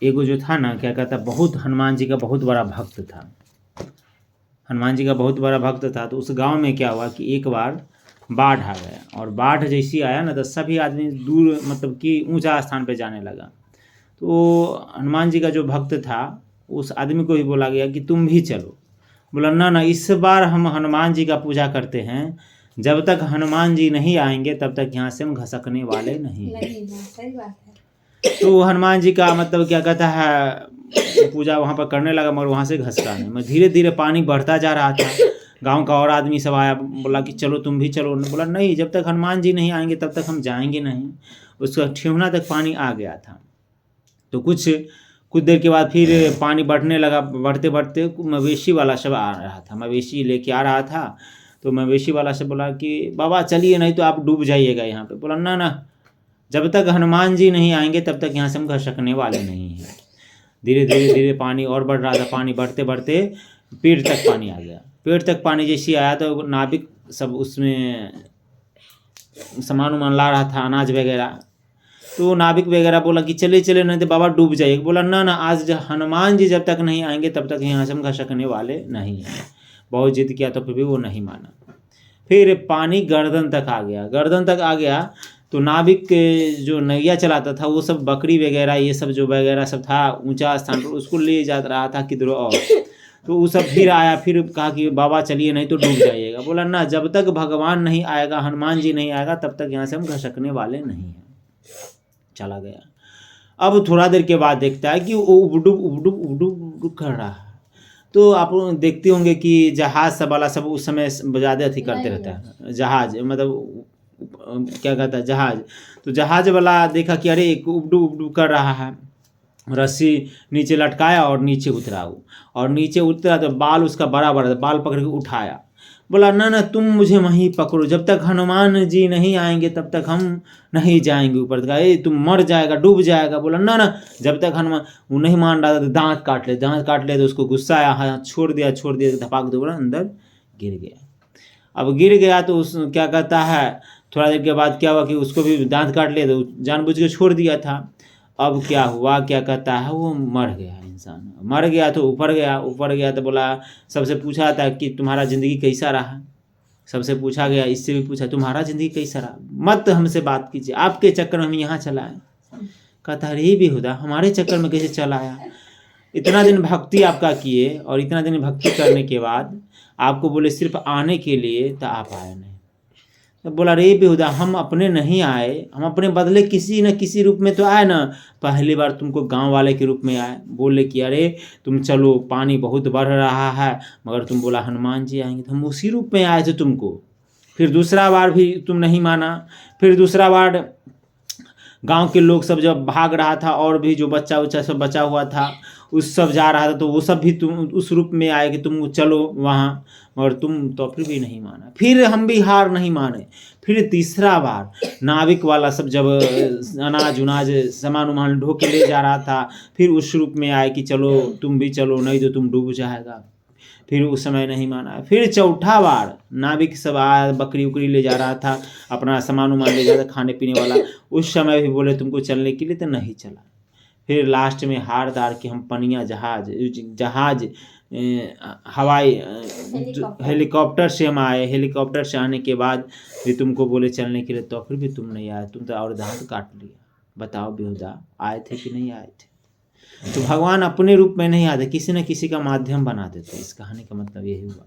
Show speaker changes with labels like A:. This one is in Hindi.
A: एगो जो था ना क्या कहता, बहुत हनुमान जी का बहुत बड़ा भक्त था। हनुमान जी का बहुत बड़ा भक्त था। तो उस गांव में क्या हुआ कि एक बार बाढ़ आ गया, और बाढ़ जैसी आया ना तो सभी आदमी दूर मतलब कि ऊंचा स्थान पे जाने लगा। तो हनुमान जी का जो भक्त था उस आदमी को भी बोला गया कि तुम भी चलो। बोला ना ना, इस बार हम हनुमान जी का पूजा करते हैं, जब तक हनुमान जी नहीं आएंगे तब तक यहाँ से हम घसकने वाले नहीं हैं।
B: सही बात है।
A: तो हनुमान जी का मतलब क्या कहता है पूजा वहाँ पर करने लगा, मगर वहाँ से घसका नहीं। मैं धीरे धीरे पानी बढ़ता जा रहा था। गांव का और आदमी सब आया, बोला कि चलो तुम भी चलो। बोला नहीं, जब तक हनुमान जी नहीं आएंगे तब तक हम जाएंगे नहीं। उसका ठेहुना तक पानी आ गया था। तो कुछ देर के बाद फिर पानी बढ़ने लगा। बढ़ते बढ़ते मवेशी वाला सब आ रहा था, मवेशी लेके आ रहा था। तो मवेशी वाला से बोला कि बाबा चलिए, नहीं तो आप डूब जाइएगा यहाँ पे। बोला ना ना, जब तक हनुमान जी नहीं आएंगे तब तक यहाँ से हम घसकने वाले नहीं हैं। धीरे धीरे धीरे पानी और बढ़ रहा था। पानी बढ़ते बढ़ते पेड़ तक पानी आ गया। पेड़ तक पानी जैसे आया तो नाविक सब उसमें सामान उमान ला रहा था, अनाज वगैरह। तो नाविक वगैरह बोला कि चले चले, नहीं तो बाबा डूब जाएगा। बोला ना ना, आज हनुमान जी जब तक नहीं आएंगे तब तक यहाँ से हम घसकने वाले नहीं हैं। बहुत जिद किया तो फिर भी वो नहीं माना। फिर पानी गर्दन तक आ गया। गर्दन तक आ गया तो नाविक जो नैया चलाता था वो सब बकरी वगैरह ये सब जो वगैरह सब था ऊंचा स्थान पर, उसको ले जा रहा था किधरों और। तो वो सब फिर आया, फिर कहा कि बाबा चलिए, नहीं तो डूब जाइएगा। बोला ना, जब तक भगवान नहीं आएगा, हनुमान जी नहीं आएगा, तब तक यहाँ से हम घसकने वाले नहीं हैं। चला गया। अब थोड़ा देर के बाद देखता है कि वो उबडुब उबडुब उबडुब उबडुब कर रहा है। तो आप देखते होंगे कि जहाज सब वाला सब उस समय ज़्यादा अथी करते रहता है। जहाज मतलब क्या कहता है, जहाज। तो जहाज वाला देखा कि अरे एक उबडुब उबडुब कर रहा है। रस्सी नीचे लटकाया और नीचे उतरा वो। और नीचे उतरा तो बाल उसका बड़ा बड़ा था, बाल पकड़ के उठाया। बोला ना ना, तुम मुझे वहीं पकड़ो, जब तक हनुमान जी नहीं आएंगे तब तक हम नहीं जाएंगे ऊपर। कहा ए तुम मर जाएगा, डूब जाएगा। बोला ना ना, जब तक हनुमान। वो नहीं मान रहा था तो दांत काट ले, दांत काट ले। तो उसको गुस्सा आया, हाँ छोड़ दिया धपाक दो, बोला अंदर गिर गया। अब गिर गया तो उस क्या कहता है, थोड़ा देर के बाद क्या हुआ कि उसको भी दांत काट लिया, तो जानबूझ के छोड़ दिया था। अब क्या हुआ, क्या कहता है, वो मर गया। इंसान मर गया तो ऊपर गया तो बोला, सबसे पूछा था कि तुम्हारा ज़िंदगी कैसा रहा। सबसे पूछा गया, इससे भी पूछा तुम्हारा ज़िंदगी कैसा रहा, मत हमसे बात कीजिए, आपके चक्कर में हम यहाँ चला आए। कहता है रे बेहुदा, हमारे चक्कर में कैसे चला आया। इतना दिन भक्ति आपका किए, और इतना दिन भक्ति करने के बाद आपको बोले सिर्फ आने के लिए, तो आप आए नहीं। तो बोला रे बेहुदा, हम अपने नहीं आए, हम अपने बदले किसी न किसी रूप में तो आए ना। पहली बार तुमको गांव वाले के रूप में आए, बोले कि अरे तुम चलो, पानी बहुत बढ़ रहा है, मगर तुम बोला हनुमान जी आएंगे, तो हम उसी रूप में आए थे तुमको। फिर दूसरा बार भी तुम नहीं माना। फिर दूसरा बार गांव के लोग सब जब भाग रहा था, और भी जो बच्चा उच्चा सब बचा हुआ था उस सब जा रहा था, तो वो सब भी तुम उस रूप में आए कि तुम चलो वहाँ, मगर तुम तो फिर भी नहीं माना। फिर हम भी हार नहीं माने। फिर तीसरा बार नाविक वाला सब जब अनाज उनाज सामान उमान ढो के ले जा रहा था, फिर उस रूप में आए कि चलो तुम भी चलो, नहीं तो तुम डूब जाएगा। फिर उस समय नहीं माना। फिर चौथा बार नाविक सब आया, बकरी उकरी ले जा रहा था, अपना सामान उमान ले जा रहा था खाने पीने वाला, उस समय भी बोले तुमको चलने के लिए, तो नहीं चला। फिर लास्ट में हार दार के हम पनिया जहाज हवाई हेलीकॉप्टर से हम आए। हेलीकॉप्टर से आने के बाद भी तुमको बोले चलने के लिए, तो फिर भी तुम नहीं आए, तुम तो और दांत काट लिया। बताओ बेहुदा, आए थे कि नहीं आए थे। तो भगवान अपने रूप में नहीं आते, किसी न किसी का माध्यम बना देते। इस कहानी का मतलब यही हुआ।